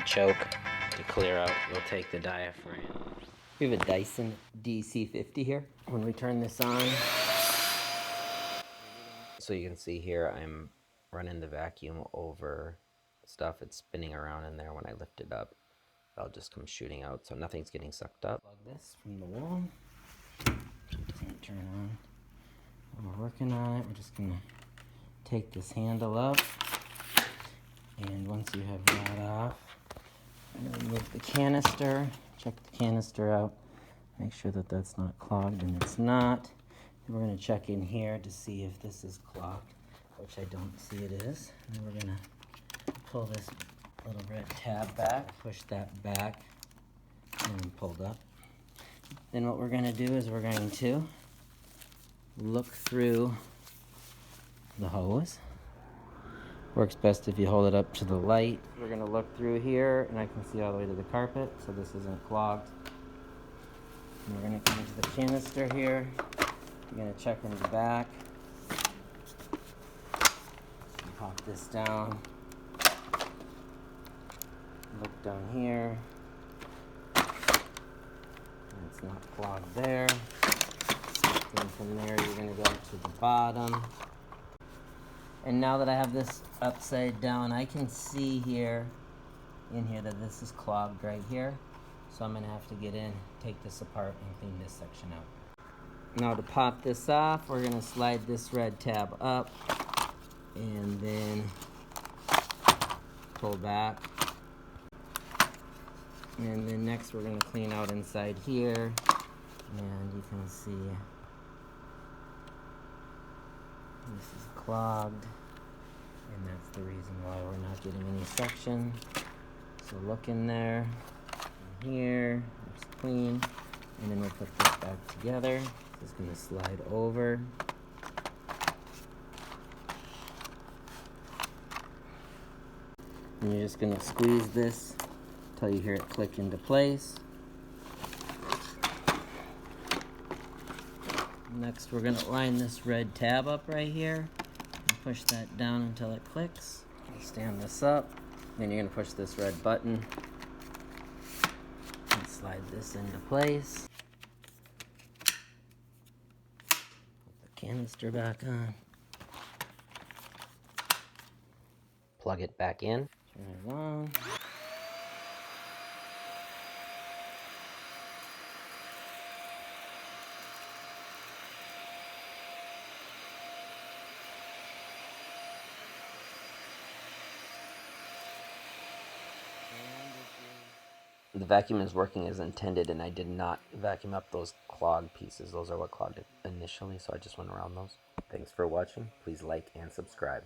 choke to clear out. We'll take the diaphragm. We have a Dyson DC50 here. When we turn this on, so you can see here I'm running the vacuum over stuff. It's spinning around in there. When I lift it up, it'll just come shooting out, so nothing's getting sucked up. Plug this from the wall. Doesn't turn on. While we're working on it, we're just gonna take this handle up, and once you have that off, remove the canister. Check the canister out. Make sure that that's not clogged, and it's not. And we're gonna check in here to see if this is clogged, which I don't see it is. And then we're gonna pull this little red tab back, push that back, and pulled up. Then what we're gonna do is we're going to look through the hose. Works best if you hold it up to the light. We're gonna look through here, and I can see all the way to the carpet, so this isn't clogged. And we're gonna come to the canister here. We're gonna check in the back. Pop this down. Look down here. And it's not clogged there. Then from there, you're gonna go to the bottom. And now that I have this upside down, I can see here, in here, that this is clogged right here. So I'm gonna have to get in, take this apart, and clean this section out. Now to pop this off, we're gonna slide this red tab up, and then pull back. And then next we're gonna clean out inside here, and you can see this is clogged, and that's the reason why we're not getting any suction. So look in there, in here, it's clean, and then we'll put this back together. It's gonna slide over. And you're just gonna squeeze this until you hear it click into place. Next, we're gonna line this red tab up right here and push that down until it clicks. Stand this up, then you're gonna push this red button and slide this into place. Put the canister back on. Plug it back in. Turn it on. The vacuum is working as intended, and I did not vacuum up those clog pieces. Those are what clogged it initially, so I just went around those. Thanks for watching. Please like and subscribe.